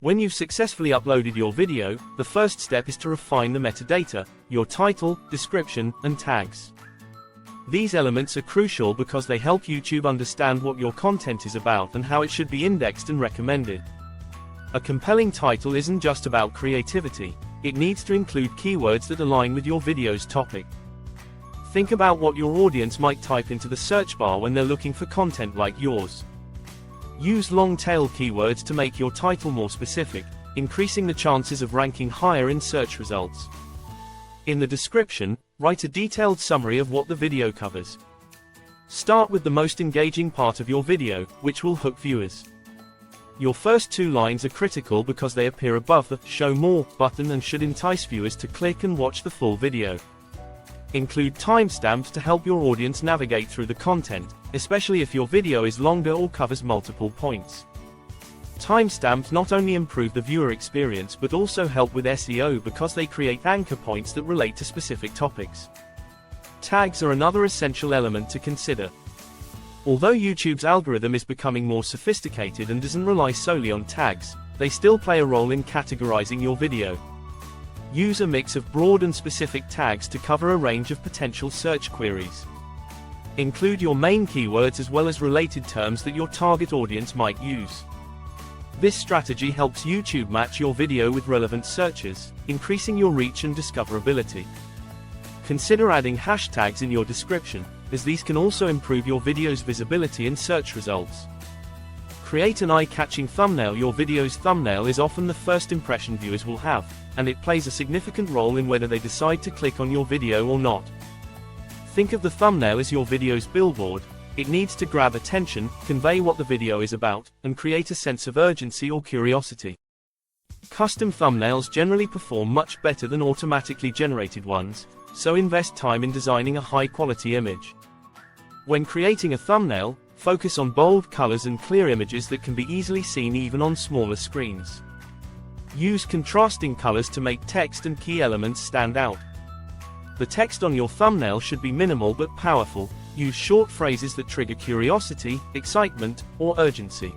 When you've successfully uploaded your video, the first step is to refine the metadata, your title, description, and tags. These elements are crucial because they help YouTube understand what your content is about and how it should be indexed and recommended. A compelling title isn't just about creativity, it needs to include keywords that align with your video's topic. Think about what your audience might type into the search bar when they're looking for content like yours. Use long-tail keywords to make your title more specific, increasing the chances of ranking higher in search results. In the description, write a detailed summary of what the video covers. Start with the most engaging part of your video, which will hook viewers. Your first 2 lines are critical because they appear above the Show More button and should entice viewers to click and watch the full video. Include timestamps to help your audience navigate through the content, especially if your video is longer or covers multiple points. Timestamps not only improve the viewer experience but also help with SEO because they create anchor points that relate to specific topics. Tags are another essential element to consider. Although YouTube's algorithm is becoming more sophisticated and doesn't rely solely on tags, they still play a role in categorizing your video. Use a mix of broad and specific tags to cover a range of potential search queries. Include your main keywords as well as related terms that your target audience might use. This strategy helps YouTube match your video with relevant searches, increasing your reach and discoverability. Consider adding hashtags in your description, as these can also improve your video's visibility in search results. Create an eye-catching thumbnail. Your video's thumbnail is often the first impression viewers will have, and it plays a significant role in whether they decide to click on your video or not. Think of the thumbnail as your video's billboard. It needs to grab attention, convey what the video is about, and create a sense of urgency or curiosity. Custom thumbnails generally perform much better than automatically generated ones, so invest time in designing a high-quality image. When creating a thumbnail, focus on bold colors and clear images that can be easily seen even on smaller screens. Use contrasting colors to make text and key elements stand out. The text on your thumbnail should be minimal but powerful. Use short phrases that trigger curiosity, excitement, or urgency.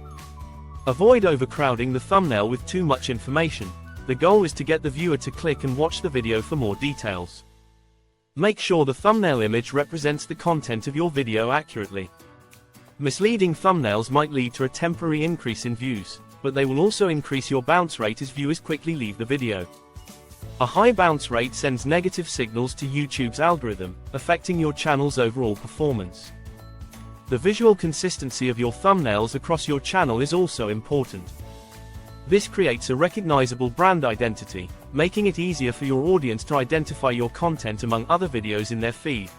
Avoid overcrowding the thumbnail with too much information. The goal is to get the viewer to click and watch the video for more details. Make sure the thumbnail image represents the content of your video accurately. Misleading thumbnails might lead to a temporary increase in views, but they will also increase your bounce rate as viewers quickly leave the video. A high bounce rate sends negative signals to YouTube's algorithm, affecting your channel's overall performance. The visual consistency of your thumbnails across your channel is also important. This creates a recognizable brand identity, making it easier for your audience to identify your content among other videos in their feed.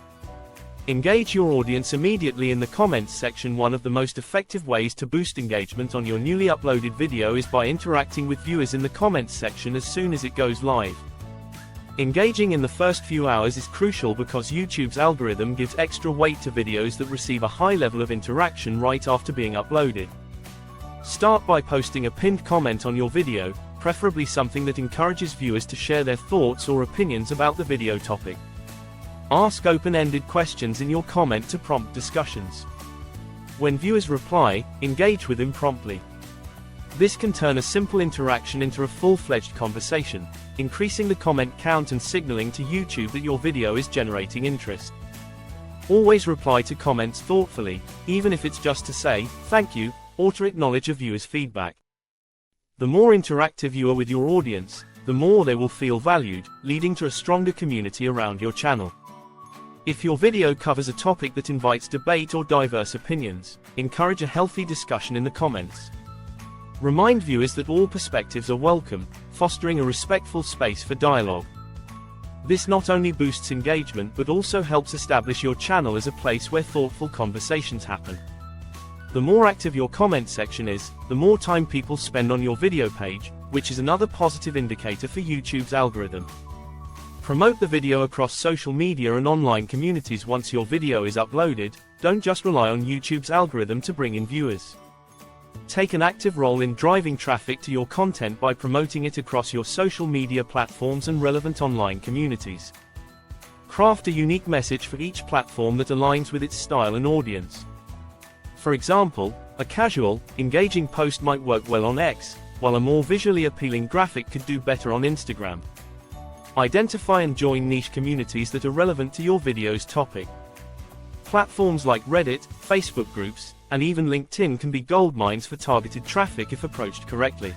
Engage your audience immediately in the comments section. One of the most effective ways to boost engagement on your newly uploaded video is by interacting with viewers in the comments section as soon as it goes live. Engaging in the first few hours is crucial because YouTube's algorithm gives extra weight to videos that receive a high level of interaction right after being uploaded. Start by posting a pinned comment on your video, preferably something that encourages viewers to share their thoughts or opinions about the video topic. Ask open-ended questions in your comment to prompt discussions. When viewers reply, engage with them promptly. This can turn a simple interaction into a full-fledged conversation, increasing the comment count and signaling to YouTube that your video is generating interest. Always reply to comments thoughtfully, even if it's just to say, "Thank you," or to acknowledge a viewer's feedback. The more interactive you are with your audience, the more they will feel valued, leading to a stronger community around your channel. If your video covers a topic that invites debate or diverse opinions, encourage a healthy discussion in the comments. Remind viewers that all perspectives are welcome, fostering a respectful space for dialogue. This not only boosts engagement but also helps establish your channel as a place where thoughtful conversations happen. The more active your comment section is, the more time people spend on your video page, which is another positive indicator for YouTube's algorithm. Promote the video across social media and online communities. Once your video is uploaded, don't just rely on YouTube's algorithm to bring in viewers. Take an active role in driving traffic to your content by promoting it across your social media platforms and relevant online communities. Craft a unique message for each platform that aligns with its style and audience. For example, a casual, engaging post might work well on X, while a more visually appealing graphic could do better on Instagram. Identify and join niche communities that are relevant to your video's topic. Platforms like Reddit, Facebook groups, and even LinkedIn can be goldmines for targeted traffic if approached correctly.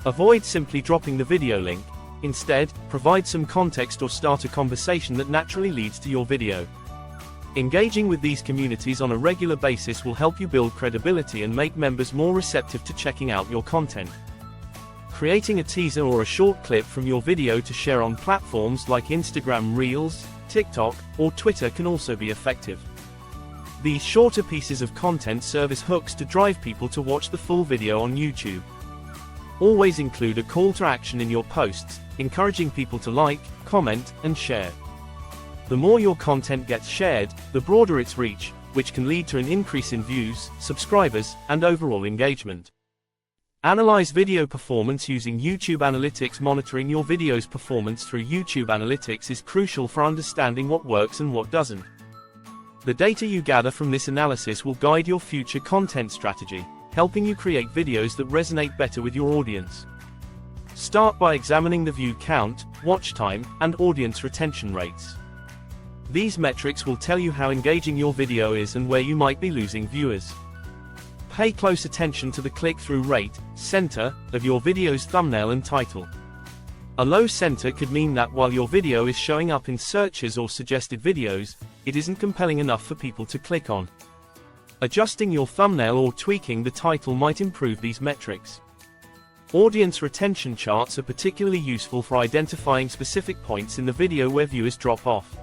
Avoid simply dropping the video link. Instead, provide some context or start a conversation that naturally leads to your video. Engaging with these communities on a regular basis will help you build credibility and make members more receptive to checking out your content. Creating a teaser or a short clip from your video to share on platforms like Instagram Reels, TikTok, or Twitter can also be effective. These shorter pieces of content serve as hooks to drive people to watch the full video on YouTube. Always include a call to action in your posts, encouraging people to like, comment, and share. The more your content gets shared, the broader its reach, which can lead to an increase in views, subscribers, and overall engagement. Analyze video performance using YouTube Analytics. Monitoring your video's performance through YouTube Analytics is crucial for understanding what works and what doesn't. The data you gather from this analysis will guide your future content strategy, helping you create videos that resonate better with your audience. Start by examining the view count, watch time, and audience retention rates. These metrics will tell you how engaging your video is and where you might be losing viewers. Pay close attention to the click-through rate, center, of your video's thumbnail and title. A low center could mean that while your video is showing up in searches or suggested videos, it isn't compelling enough for people to click on. Adjusting your thumbnail or tweaking the title might improve these metrics. Audience retention charts are particularly useful for identifying specific points in the video where viewers drop off.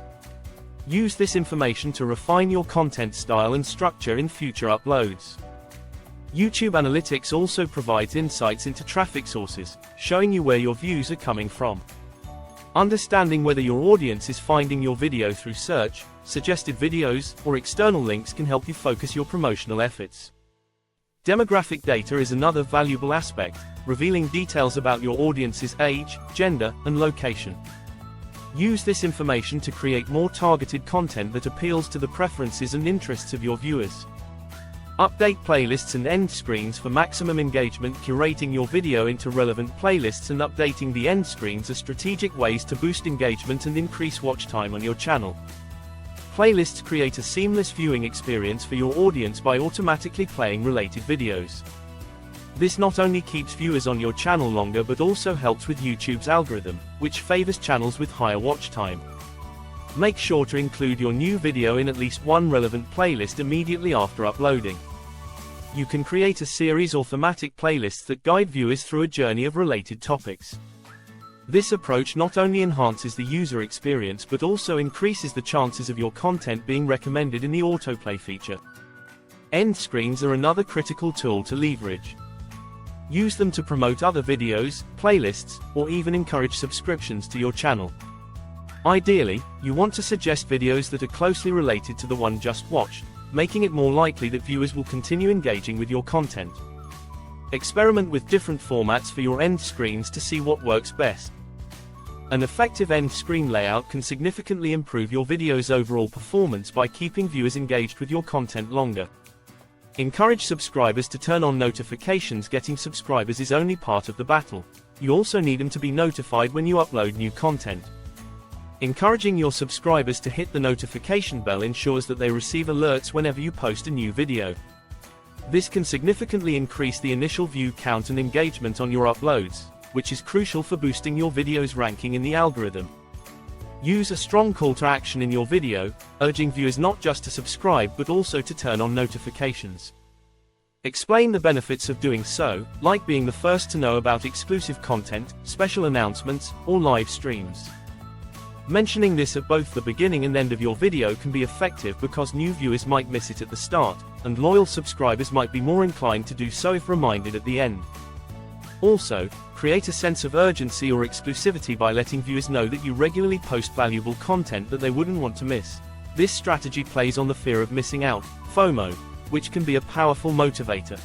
Use this information to refine your content style and structure in future uploads. YouTube Analytics also provides insights into traffic sources, showing you where your views are coming from. Understanding whether your audience is finding your video through search, suggested videos, or external links can help you focus your promotional efforts. Demographic data is another valuable aspect, revealing details about your audience's age, gender, and location. Use this information to create more targeted content that appeals to the preferences and interests of your viewers. Update playlists and end screens for maximum engagement. Curating your video into relevant playlists and updating the end screens are strategic ways to boost engagement and increase watch time on your channel. Playlists create a seamless viewing experience for your audience by automatically playing related videos. This not only keeps viewers on your channel longer but also helps with YouTube's algorithm, which favors channels with higher watch time. Make sure to include your new video in at least one relevant playlist immediately after uploading. You can create a series or thematic playlists that guide viewers through a journey of related topics. This approach not only enhances the user experience but also increases the chances of your content being recommended in the autoplay feature. End screens are another critical tool to leverage. Use them to promote other videos, playlists, or even encourage subscriptions to your channel. Ideally, you want to suggest videos that are closely related to the one just watched, making it more likely that viewers will continue engaging with your content. Experiment with different formats for your end screens to see what works best. An effective end screen layout can significantly improve your video's overall performance by keeping viewers engaged with your content longer. Encourage subscribers to turn on notifications. Getting subscribers is only part of the battle. You also need them to be notified when you upload new content. Encouraging your subscribers to hit the notification bell ensures that they receive alerts whenever you post a new video. This can significantly increase the initial view count and engagement on your uploads, which is crucial for boosting your video's ranking in the algorithm. Use a strong call to action in your video, urging viewers not just to subscribe but also to turn on notifications. Explain the benefits of doing so, like being the first to know about exclusive content, special announcements, or live streams. Mentioning this at both the beginning and end of your video can be effective because new viewers might miss it at the start, and loyal subscribers might be more inclined to do so if reminded at the end. Also, create a sense of urgency or exclusivity by letting viewers know that you regularly post valuable content that they wouldn't want to miss. This strategy plays on the fear of missing out, FOMO, which can be a powerful motivator.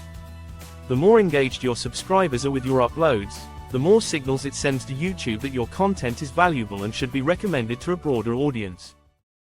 The more engaged your subscribers are with your uploads, the more signals it sends to YouTube that your content is valuable and should be recommended to a broader audience.